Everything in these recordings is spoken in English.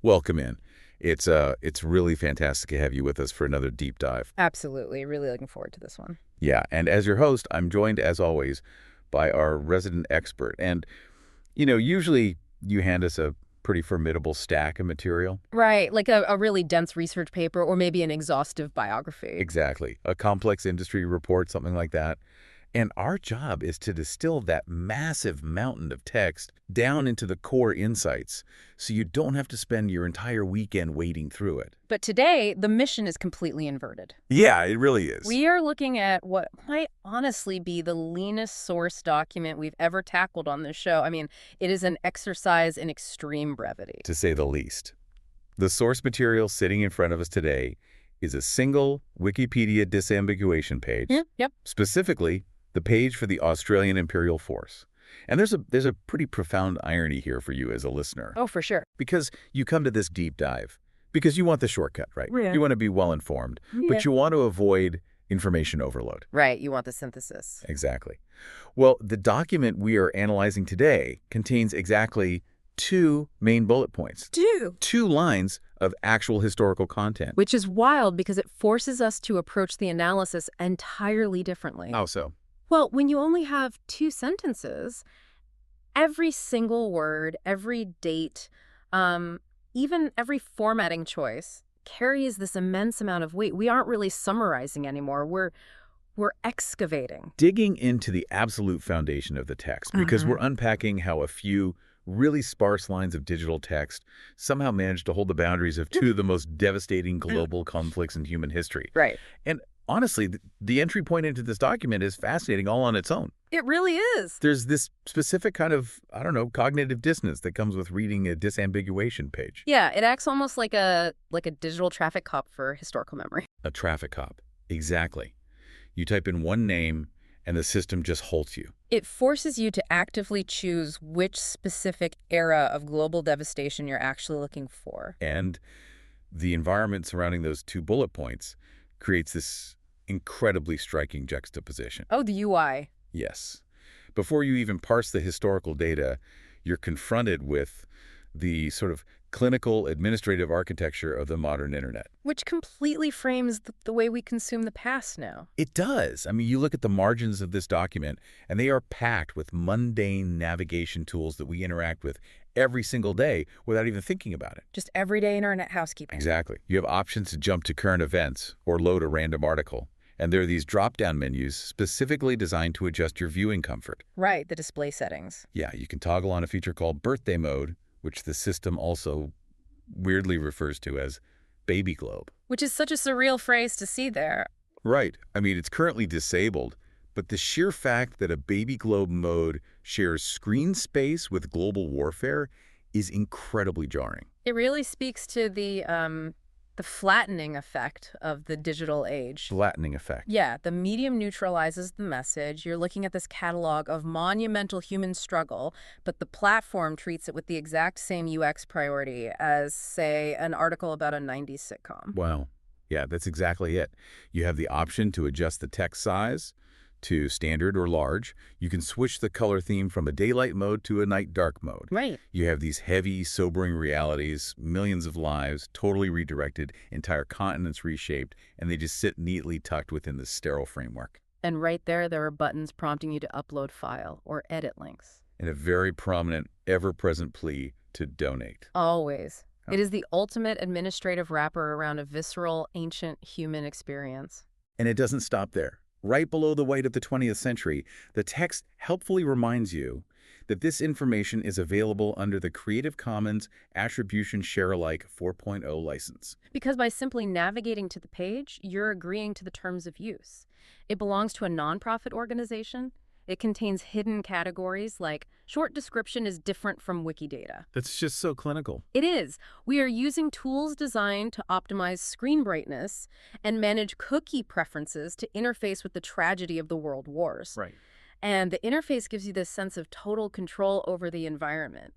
Welcome in. It's really fantastic to have you with us for another deep dive. Absolutely. Really looking forward to this one. Yeah, and as your host, I'm joined, as always, by our resident expert. And, usually you hand us a pretty formidable stack of material. Right. Like a really dense research paper or maybe an exhaustive biography. Exactly. A complex industry report, something like that. And our job is to distill that massive mountain of text down into the core insights so you don't have to spend your entire weekend wading through it. But today, the mission is completely inverted. Yeah, it really is. We are looking at what might honestly be the leanest source document we've ever tackled on this show. I mean, it is an exercise in extreme brevity. To say the least. The source material sitting in front of us today is a single Wikipedia disambiguation page. Yep. Specifically, the page for the Australian Imperial Force. And there's a pretty profound irony here for you as a listener. Oh, for sure. Because you come to this deep dive because you want the shortcut, right? Yeah. You want to be well-informed, but you want to avoid information overload. Right. You want the synthesis. Exactly. Well, the document we are analyzing today contains exactly 2 main bullet points. 2 lines of actual historical content. Which is wild because it forces us to approach the analysis entirely differently. How so? Well, when you only have 2 sentences, every single word, every date, even every formatting choice carries this immense amount of weight. We aren't really summarizing anymore. We're excavating. Digging into the absolute foundation of the text, because we're unpacking how a few really sparse lines of digital text somehow managed to hold the boundaries of 2 of the most devastating global conflicts in human history. Right. And honestly, the entry point into this document is fascinating all on its own. It really is. There's this specific kind of, cognitive dissonance that comes with reading a disambiguation page. Yeah, it acts almost like a digital traffic cop for historical memory. A traffic cop. Exactly. You type in one name and the system just halts you. It forces you to actively choose which specific era of global devastation you're actually looking for. And the environment surrounding those 2 bullet points creates this incredibly striking juxtaposition. Oh, the UI. Yes. Before you even parse the historical data, you're confronted with the sort of clinical administrative architecture of the modern internet. Which completely frames the way we consume the past now. It does. I mean, you look at the margins of this document, and they are packed with mundane navigation tools that we interact with every single day without even thinking about it. Just everyday internet housekeeping. Exactly. You have options to jump to current events or load a random article. And there are these drop-down menus specifically designed to adjust your viewing comfort. Right, the display settings. Yeah, you can toggle on a feature called birthday mode, which the system also weirdly refers to as baby globe. Which is such a surreal phrase to see there. Right. I mean, it's currently disabled, but the sheer fact that a baby globe mode shares screen space with global warfare is incredibly jarring. It really speaks to the flattening effect of the digital age. Flattening effect. Yeah, the medium neutralizes the message. You're looking at this catalog of monumental human struggle, but the platform treats it with the exact same UX priority as, say, an article about a 90s sitcom. Wow. Yeah, that's exactly it. You have the option to adjust the text size to standard or large. You can switch the color theme from a daylight mode to a night dark mode. Right. You have these heavy, sobering realities, millions of lives totally redirected, entire continents reshaped, and they just sit neatly tucked within this sterile framework. And right there are buttons prompting you to upload file or edit links. And a very prominent, ever-present plea to donate. Always. It is the ultimate administrative wrapper around a visceral, ancient human experience. And it doesn't stop there. Right below the weight of the 20th century, the text helpfully reminds you that this information is available under the Creative Commons Attribution Share-alike 4.0 license. Because by simply navigating to the page, you're agreeing to the terms of use. It belongs to a nonprofit organization. It contains hidden categories like short description is different from Wikidata. That's just so clinical. It is. We are using tools designed to optimize screen brightness and manage cookie preferences to interface with the tragedy of the world wars. Right. And the interface gives you this sense of total control over the environment,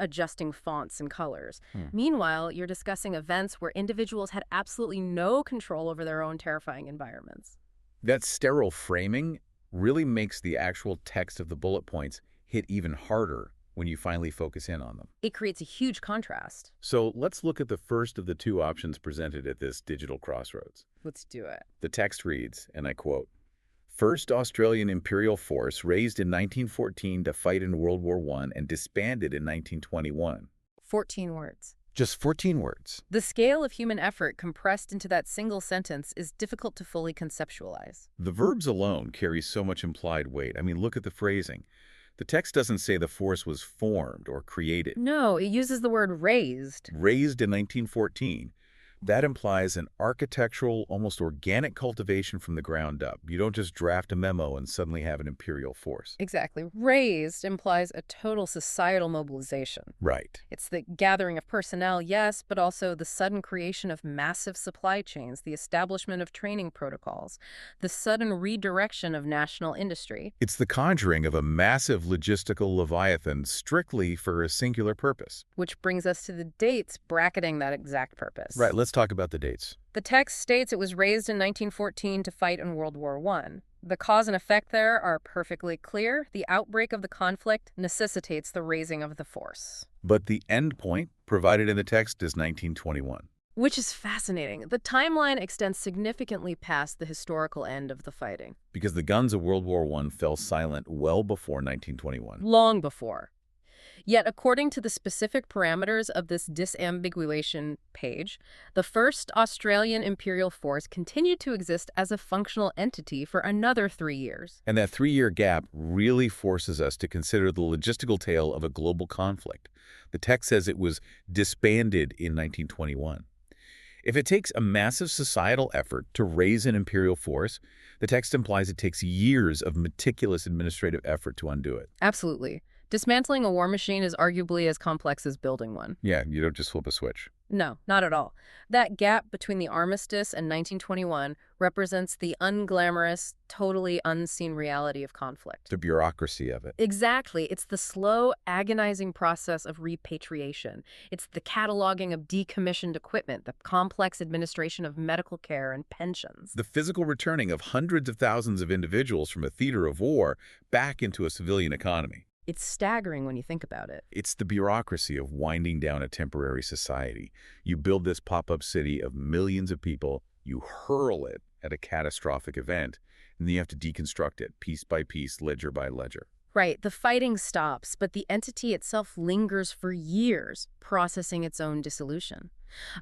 adjusting fonts and colors. Meanwhile, you're discussing events where individuals had absolutely no control over their own terrifying environments. That sterile framing really makes the actual text of the bullet points hit even harder when you finally focus in on them. It creates a huge contrast. So let's look at the first of the two options presented at this digital crossroads. Let's do it. The text reads, and I quote, "First Australian Imperial Force raised in 1914 to fight in World War I and disbanded in 1921. 14 words. Just 14 words. The scale of human effort compressed into that single sentence is difficult to fully conceptualize. The verbs alone carry so much implied weight. I mean, look at the phrasing. The text doesn't say the force was formed or created. No, it uses the word raised. Raised in 1914. That implies an architectural, almost organic cultivation from the ground up. You don't just draft a memo and suddenly have an imperial force. Exactly. Raised implies a total societal mobilization. Right. It's the gathering of personnel, yes, but also the sudden creation of massive supply chains, the establishment of training protocols, the sudden redirection of national industry. It's the conjuring of a massive logistical leviathan strictly for a singular purpose. Which brings us to the dates bracketing that exact purpose. Right, let's talk about the dates. The text states it was raised in 1914 to fight in World War I. The cause and effect there are perfectly clear. The outbreak of the conflict necessitates the raising of the force. But the end point provided in the text is 1921. Which is fascinating. The timeline extends significantly past the historical end of the fighting. Because the guns of World War I fell silent well before 1921. Long before. Yet, according to the specific parameters of this disambiguation page, the first Australian Imperial Force continued to exist as a functional entity for another 3 years. And that 3-year gap really forces us to consider the logistical tale of a global conflict. The text says it was disbanded in 1921. If it takes a massive societal effort to raise an imperial force, the text implies it takes years of meticulous administrative effort to undo it. Absolutely. Dismantling a war machine is arguably as complex as building one. Yeah, you don't just flip a switch. No, not at all. That gap between the armistice and 1921 represents the unglamorous, totally unseen reality of conflict. The bureaucracy of it. Exactly. It's the slow, agonizing process of repatriation. It's the cataloging of decommissioned equipment, the complex administration of medical care and pensions. The physical returning of hundreds of thousands of individuals from a theater of war back into a civilian economy. It's staggering when you think about it. It's the bureaucracy of winding down a temporary society. You build this pop-up city of millions of people, you hurl it at a catastrophic event, and then you have to deconstruct it piece by piece, ledger by ledger. Right, the fighting stops, but the entity itself lingers for years, processing its own dissolution.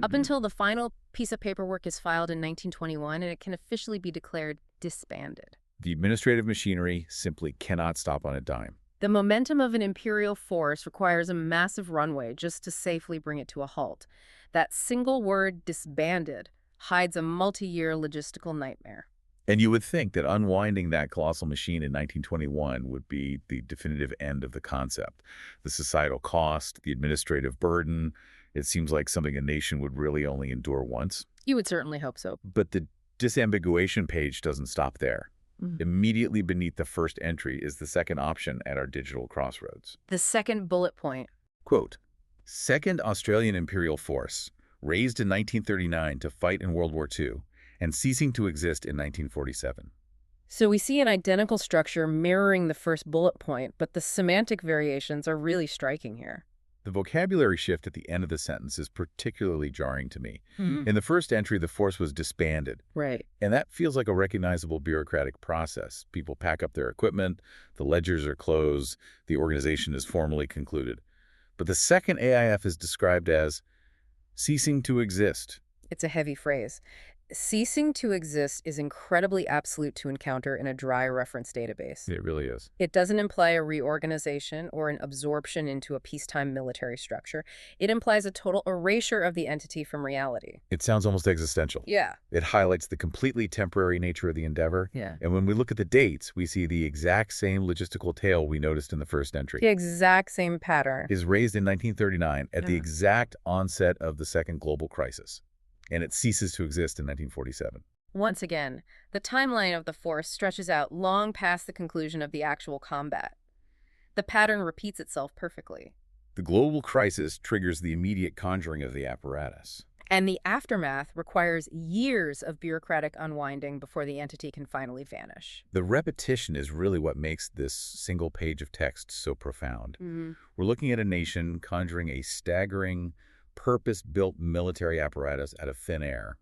Up until the final piece of paperwork is filed in 1921, and it can officially be declared disbanded. The administrative machinery simply cannot stop on a dime. The momentum of an imperial force requires a massive runway just to safely bring it to a halt. That single word, disbanded, hides a multi-year logistical nightmare. And you would think that unwinding that colossal machine in 1921 would be the definitive end of the concept. The societal cost, the administrative burden, it seems like something a nation would really only endure once. You would certainly hope so. But the disambiguation page doesn't stop there. Immediately beneath the first entry is the second option at our digital crossroads. The second bullet point. Quote, Second Australian Imperial Force, raised in 1939 to fight in World War II, and ceasing to exist in 1947. So we see an identical structure mirroring the first bullet point, but the semantic variations are really striking here. The vocabulary shift at the end of the sentence is particularly jarring to me. In the first entry, the force was disbanded. Right. And that feels like a recognizable bureaucratic process. People pack up their equipment, the ledgers are closed, the organization is formally concluded. But the second AIF is described as ceasing to exist. It's a heavy phrase. Ceasing to exist is incredibly absolute to encounter in a dry reference database. It really is. It doesn't imply a reorganization or an absorption into a peacetime military structure. It implies a total erasure of the entity from reality. It sounds almost existential. Yeah. It highlights the completely temporary nature of the endeavor. Yeah. And when we look at the dates, we see the exact same logistical tale we noticed in the first entry. The exact same pattern. Is raised in 1939 at the exact onset of the second global crisis. And it ceases to exist in 1947. Once again, the timeline of the force stretches out long past the conclusion of the actual combat. The pattern repeats itself perfectly. The global crisis triggers the immediate conjuring of the apparatus. And the aftermath requires years of bureaucratic unwinding before the entity can finally vanish. The repetition is really what makes this single page of text so profound. We're looking at a nation conjuring a staggering, purpose-built military apparatus out of thin air.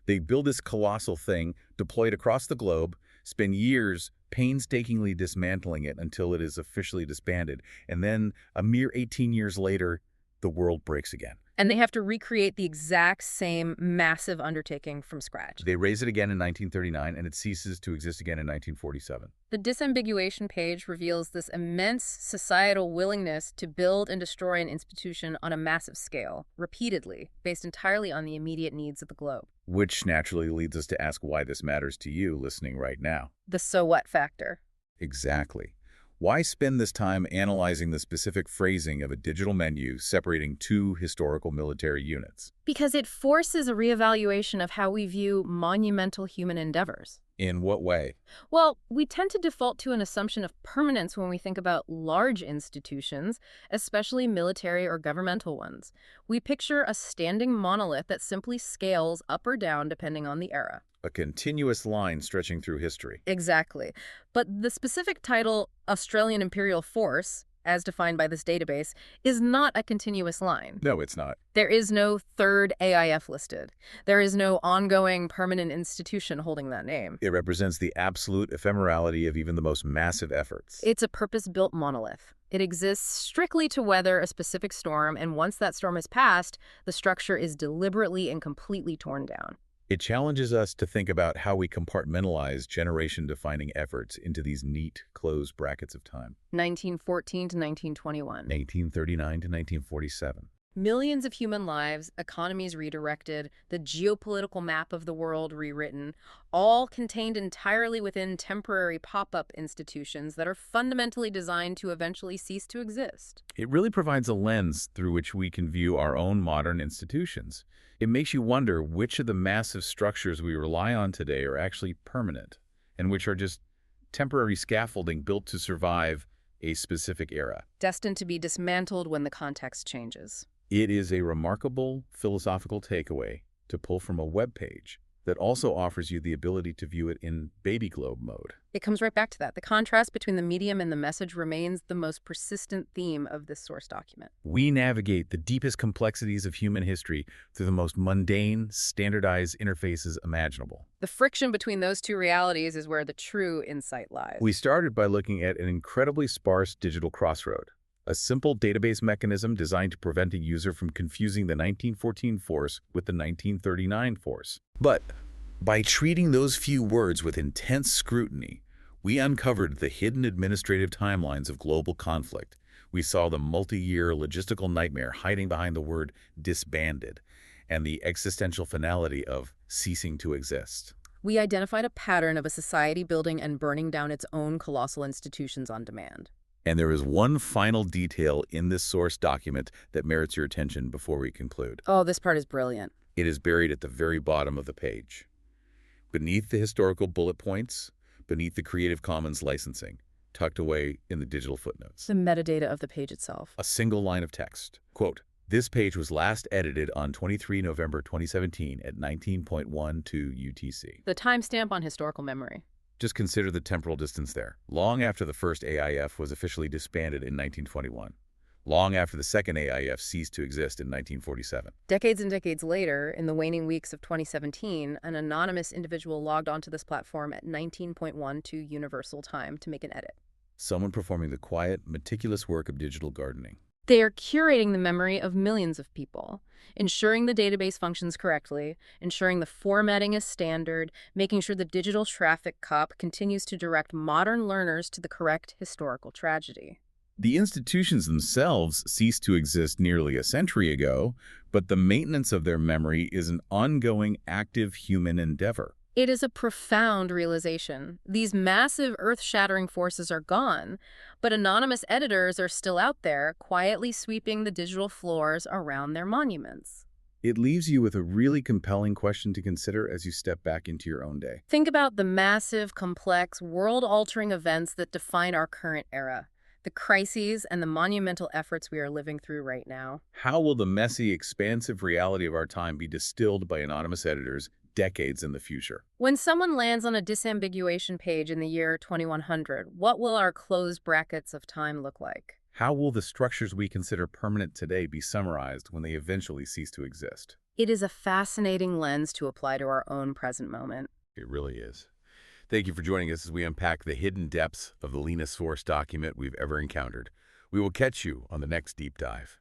They build this colossal thing, deploy it across the globe, spend years painstakingly dismantling it until it is officially disbanded, and then a mere 18 years later, the world breaks again. And they have to recreate the exact same massive undertaking from scratch. They raise it again in 1939, and it ceases to exist again in 1947. The disambiguation page reveals this immense societal willingness to build and destroy an institution on a massive scale, repeatedly, based entirely on the immediate needs of the globe. Which naturally leads us to ask why this matters to you listening right now. The so what factor. Exactly. Why spend this time analyzing the specific phrasing of a digital menu separating two historical military units? Because it forces a reevaluation of how we view monumental human endeavors. In what way? Well, we tend to default to an assumption of permanence when we think about large institutions, especially military or governmental ones. We picture a standing monolith that simply scales up or down depending on the era. A continuous line stretching through history. Exactly. But the specific title, Australian Imperial Force, as defined by this database, is not a continuous line. No, it's not. There is no third AIF listed. There is no ongoing permanent institution holding that name. It represents the absolute ephemerality of even the most massive efforts. It's a purpose-built monolith. It exists strictly to weather a specific storm, and once that storm has passed, the structure is deliberately and completely torn down. It challenges us to think about how we compartmentalize generation-defining efforts into these neat, closed brackets of time. 1914 to 1921. 1939 to 1947. Millions of human lives, economies redirected, the geopolitical map of the world rewritten, all contained entirely within temporary pop-up institutions that are fundamentally designed to eventually cease to exist. It really provides a lens through which we can view our own modern institutions. It makes you wonder which of the massive structures we rely on today are actually permanent, and which are just temporary scaffolding built to survive a specific era. Destined to be dismantled when the context changes. It is a remarkable philosophical takeaway to pull from a web page that also offers you the ability to view it in baby globe mode. It comes right back to that. The contrast between the medium and the message remains the most persistent theme of this source document. We navigate the deepest complexities of human history through the most mundane, standardized interfaces imaginable. The friction between those two realities is where the true insight lies. We started by looking at an incredibly sparse digital crossroad, a simple database mechanism designed to prevent a user from confusing the 1914 force with the 1939 force. But by treating those few words with intense scrutiny, we uncovered the hidden administrative timelines of global conflict. We saw the multi-year logistical nightmare hiding behind the word disbanded and the existential finality of ceasing to exist. We identified a pattern of a society building and burning down its own colossal institutions on demand. And there is one final detail in this source document that merits your attention before we conclude. Oh, this part is brilliant. It is buried at the very bottom of the page. Beneath the historical bullet points, beneath the Creative Commons licensing, tucked away in the digital footnotes. The metadata of the page itself. A single line of text. Quote, "This page was last edited on 23 November 2017 at 19.12 UTC. The timestamp on historical memory. Just consider the temporal distance there. Long after the first AIF was officially disbanded in 1921. Long after the second AIF ceased to exist in 1947. Decades and decades later, in the waning weeks of 2017, an anonymous individual logged onto this platform at 19.12 Universal Time to make an edit. Someone performing the quiet, meticulous work of digital gardening. They are curating the memory of millions of people, ensuring the database functions correctly, ensuring the formatting is standard, making sure the digital traffic cop continues to direct modern learners to the correct historical tragedy. The institutions themselves ceased to exist nearly a century ago, but the maintenance of their memory is an ongoing, active human endeavor. It is a profound realization. These massive earth-shattering forces are gone, but anonymous editors are still out there, quietly sweeping the digital floors around their monuments. It leaves you with a really compelling question to consider as you step back into your own day. Think about the massive, complex, world-altering events that define our current era. the crises and the monumental efforts we are living through right now. How will the messy, expansive reality of our time be distilled by anonymous editors decades in the future? When someone lands on a disambiguation page in the year 2100, what will our closed brackets of time look like? How will the structures we consider permanent today be summarized when they eventually cease to exist? It is a fascinating lens to apply to our own present moment. It really is. Thank you for joining us as we unpack the hidden depths of the leanest source document we've ever encountered. We will catch you on the next deep dive.